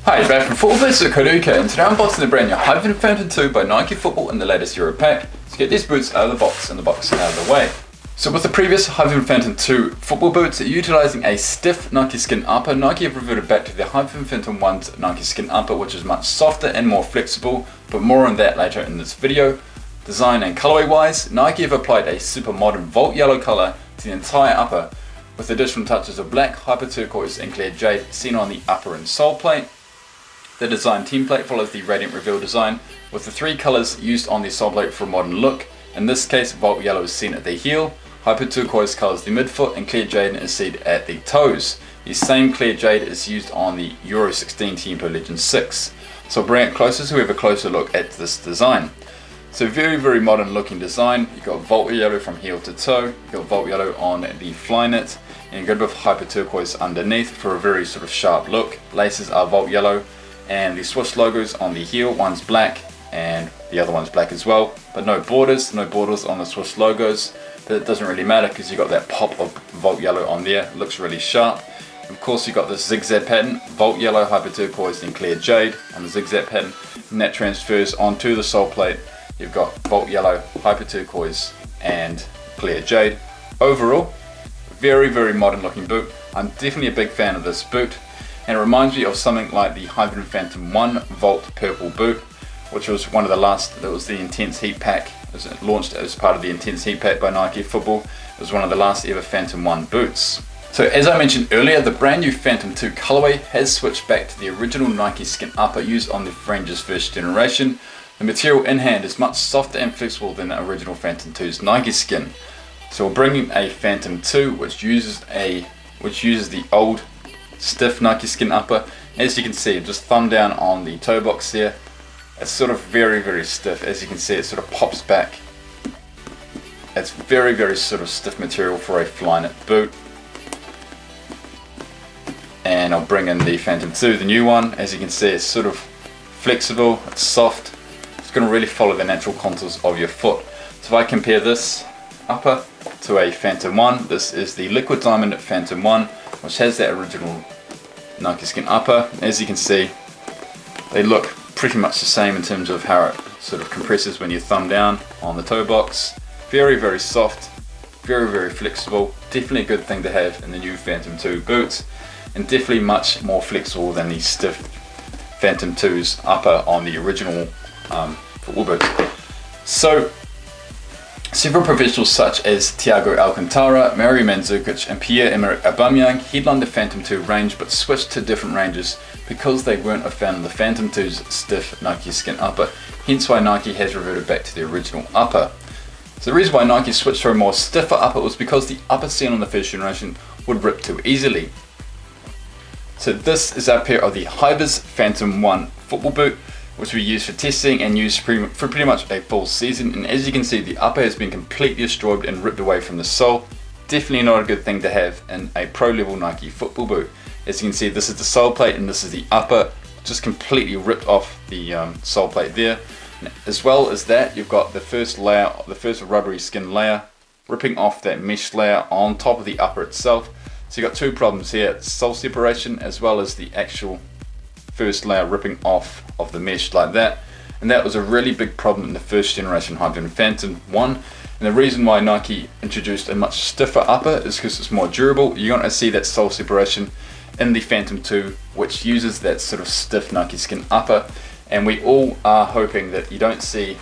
Hi, it's Brad from Football Boots at Koduka, and today I'm unboxing the brand new Hypervenom 2 by Nike Football in the latest Euro pack. Let's get these boots out of the box and the box out of the way. So with the previous Hypervenom 2 football boots, utilising a stiff Nike skin upper, Nike have reverted back to the Hypervenom 1's Nike skin upper, which is much softer and more flexible, but more on that later in this video. Design and colourway wise, Nike have applied a super modern Volt yellow colour to the entire upper, with additional touches of black, hyper turquoise and clear jade seen on the upper and sole plate. The design team plate follows the Radiant Reveal design, with the three colours used on the sole plate for a modern look. In this case, Volt yellow is seen at the heel, hyper turquoise colours the midfoot, and clear jade is seen at the toes. The same clear jade is used on the Euro 16 Team Pro Legend 6. So I'll bring it closer so we have a closer look at this design. So very modern looking design. You've got Volt yellow from heel to toe, you've got Volt yellow on the fly knit, and you've got a bit of hyper turquoise underneath for a very sort of sharp look. Laces are Volt yellow, and the Swiss logos on the heel, one's black and the other one's black as well, but no borders on the Swiss logos, but it doesn't really matter because you've got that pop of Volt yellow on there. It looks really sharp. Of course, you've got this zigzag pattern, Volt yellow, hyper turquoise and clear jade on the zigzag pattern, and that transfers onto the sole plate. You've got Volt yellow, hyper turquoise and clear jade. Overall, very modern looking boot. I'm definitely a big fan of this boot, and it reminds me of something like the Hypervenom 1 Volt purple boot, which was one of the last. That was the Intense Heat pack. It was launched as part of the Intense Heat pack by Nike Football. It was one of the last ever Phantom 1 boots. So as I mentioned earlier, the brand new Phantom 2 colorway has switched back to the original Nike skin upper used on the Ranger's first generation. The material in hand is much softer and flexible than the original Phantom 2's Nike skin. So we're bringing a Phantom 2 which uses the old stiff Nike skin upper. As you can see, just thumb down on the toe box there. It's sort of very stiff. As you can see, it sort of pops back. It's very sort of stiff material for a fly knit boot. And I'll bring in the Phantom 2, the new one. As you can see, it's sort of flexible, it's soft. It's going to really follow the natural contours of your foot. So if I compare this upper to a Phantom 1, this is the Liquid Diamond Phantom 1, which has that original Nike skin upper. As you can see, they look pretty much the same in terms of how it sort of compresses when you thumb down on the toe box. Very soft, very flexible. Definitely a good thing to have in the new Phantom 2 boots, and definitely much more flexible than the stiff Phantom 2's upper on the original football boots. So several professionals such as Thiago Alcantara, Mario Mandzukic and Pierre-Emerick Aubameyang headlined the Phantom 2 range but switched to different ranges because they weren't a fan of the Phantom 2's stiff Nike skin upper, hence why Nike has reverted back to the original upper. So the reason why Nike switched to a more stiffer upper was because the upper seen on the first generation would rip too easily. So this is our pair of the Hyper's Phantom 1 football boot, which we used for testing and used for pretty much a full season. And as you can see, the upper has been completely destroyed and ripped away from the sole. Definitely not a good thing to have in a pro level Nike football boot. As you can see, this is the sole plate and this is the upper, just completely ripped off the sole plate there. And as well as that, you've got the first layer, the first rubbery skin layer, ripping off that mesh layer on top of the upper itself. So you've got two problems here, sole separation as well as the actual first layer ripping off of the mesh like that. And that was a really big problem in the first generation Hypervenom Phantom 1. And the reason why Nike introduced a much stiffer upper is because it's more durable. You're going to see that sole separation in the Phantom 2, which uses that sort of stiff Nike skin upper. And we all are hoping that you won't see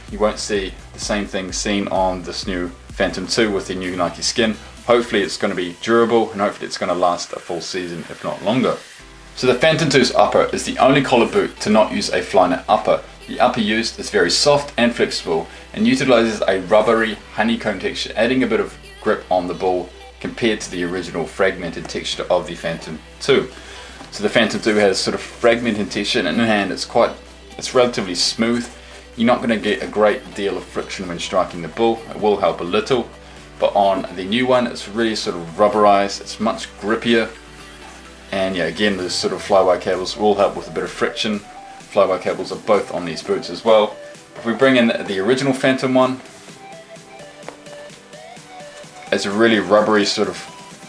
the same thing seen on this new Phantom 2 with the new Nike skin. Hopefully it's going to be durable and hopefully it's going to last a full season, if not longer. So the Phantom 2's upper is the only collar boot to not use a fly knit upper. The upper used is very soft and flexible and utilizes a rubbery honeycomb texture, adding a bit of grip on the ball compared to the original fragmented texture of the Phantom 2. So the Phantom 2 has sort of fragmented texture, and in hand it's relatively smooth. You're not going to get a great deal of friction when striking the ball. It will help a little, but on the new one it's really sort of rubberized, it's much grippier. And yeah, again, the sort of fly-by cables will help with a bit of friction. Fly-by cables are both on these boots as well. If we bring in the original Phantom 1, it's a really rubbery sort of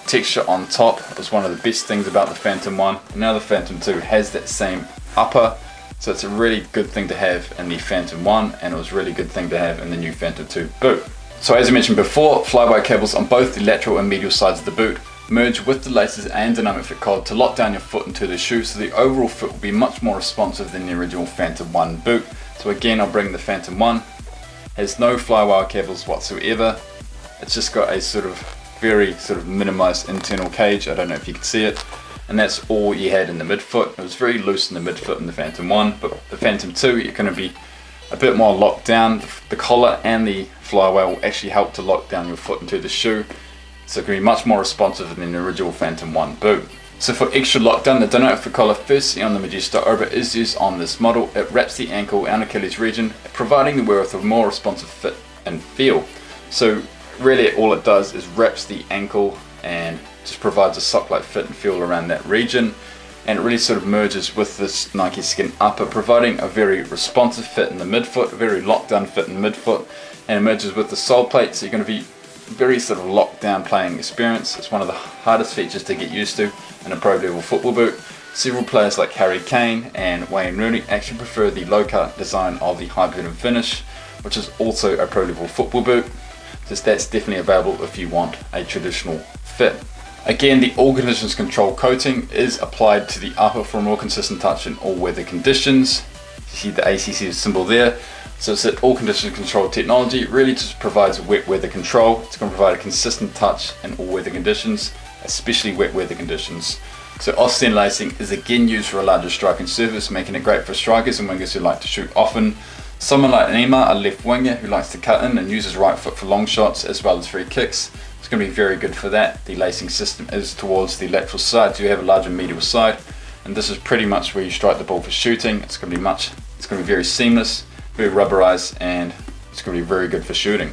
texture on top is one of the best things about the Phantom 1. Now the Phantom 2 has that same upper, so it's a really good thing to have in the Phantom 1, and it was a really good thing to have in the new Phantom 2 boot. So as I mentioned before, fly-wire cables on both the lateral and medial sides of the boot merge with the laces and dynamic fit collar to lock down your foot into the shoe, so the overall fit will be much more responsive than the original Phantom 1 boot. So again, I'll bring the Phantom 1, has no fly-wire cables whatsoever. It's just got a very minimized internal cage. I don't know if you can see it, and that's all you had in the midfoot. It was very loose in the midfoot in the Phantom 1, but the Phantom 2, you're going to be a bit more locked down. The collar and the flywire will actually help to lock down your foot into the shoe, so it can be much more responsive than the original Phantom 1 boot. So for extra lockdown, the dynamic fit collar firstly on the Magista Obra is used on this model. It wraps the ankle and Achilles region, providing the wearer with a more responsive fit and feel. So really all it does is wraps the ankle and just provides a sock-like fit and feel around that region, and it really merges with this Nike Skin upper, providing a very responsive fit in the midfoot, a very locked down fit in the midfoot, and it merges with the sole plate, so you're going to be very locked down playing experience. It's one of the hardest features to get used to in a pro level football boot. Several players like Harry Kane and Wayne Rooney actually prefer the low cut design of the Hypervenom finish, which is also a pro level football boot. So that's definitely available if you want a traditional fit. Again, the all conditions control coating is applied to the upper for a more consistent touch in all weather conditions. You see the ACC symbol there. So it's that all condition control technology. It really just provides wet weather control. It's going to provide a consistent touch in all weather conditions, especially wet weather conditions. So offset lacing is again used for a larger striking surface, making it great for strikers and wingers who like to shoot often. Someone like Neymar, a left winger who likes to cut in and uses right foot for long shots as well as free kicks, it's going to be very good for that. The lacing system is towards the lateral side, so you have a larger medial side, and this is pretty much where you strike the ball for shooting. It's going to be very seamless, very rubberized, and it's going to be very good for shooting.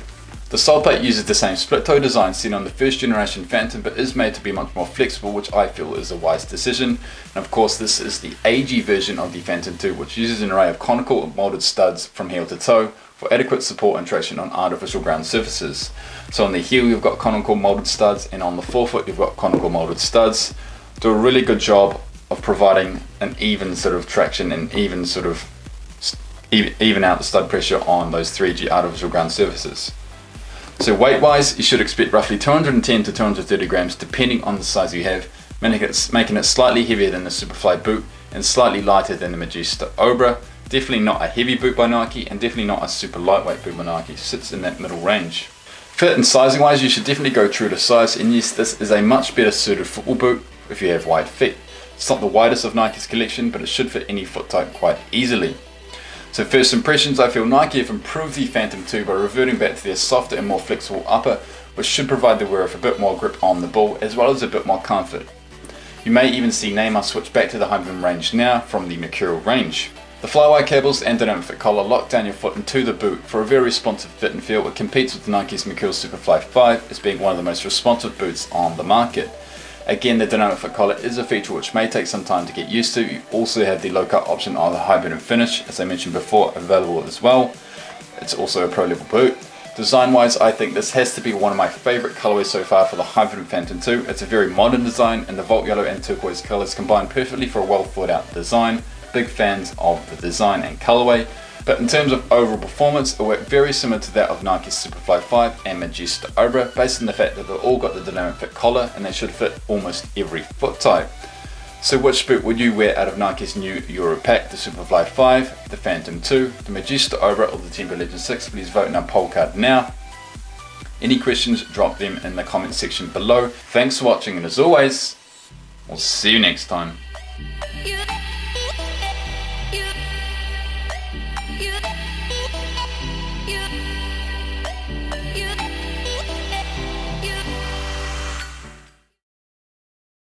The sole plate uses the same split toe design seen on the first generation Phantom, but is made to be much more flexible, which I feel is a wise decision. And of course this is the AG version of the Phantom 2, which uses an array of conical molded studs from heel to toe for adequate support and traction on artificial ground surfaces. So on the heel you've got conical molded studs, and on the forefoot you've got conical molded studs. Do a really good job of providing an even traction and even out the stud pressure on those 3G artificial ground surfaces. So weight wise, you should expect roughly 210 to 230 grams depending on the size you have, making it slightly heavier than the Superfly boot and slightly lighter than the Magista Obra. Definitely not a heavy boot by Nike, and definitely not a super lightweight boot by Nike. Sits in that middle range. Fit and sizing wise, you should definitely go true to size, and yes, this is a much better suited football boot if you have wide feet. It's not the widest of Nike's collection, but it should fit any foot type quite easily. So first impressions, I feel Nike have improved the Phantom 2 by reverting back to their softer and more flexible upper, which should provide the wearer with a bit more grip on the ball as well as a bit more comfort. You may even see Neymar switch back to the Hypervenom range now from the Mercurial range. The flywire cables and dynamic fit collar lock down your foot into the boot for a very responsive fit and feel. It competes with Nike's Mercurial Superfly 5 as being one of the most responsive boots on the market. Again, the dynamic fit collar is a feature which may take some time to get used to. You also have the low cut option on the Hypervenom finish, as I mentioned before, available as well. It's also a pro level boot. Design wise, I think this has to be one of my favourite colourways so far for the Hypervenom Phantom 2. It's a very modern design, and the Volt Yellow and Turquoise colours combine perfectly for a well thought out design. Big fans of the design and colourway. But in terms of overall performance, it worked very similar to that of Nike's Superfly 5 and Magista Obra, based on the fact that they've all got the dynamic fit collar and they should fit almost every foot type. So which boot would you wear out of Nike's new Euro pack, the Superfly 5, the Phantom 2, the Magista Obra, or the Timber Legend 6? Please vote in our poll card now. Any questions, drop them in the comment section below. Thanks for watching, and as always, we'll see you next time.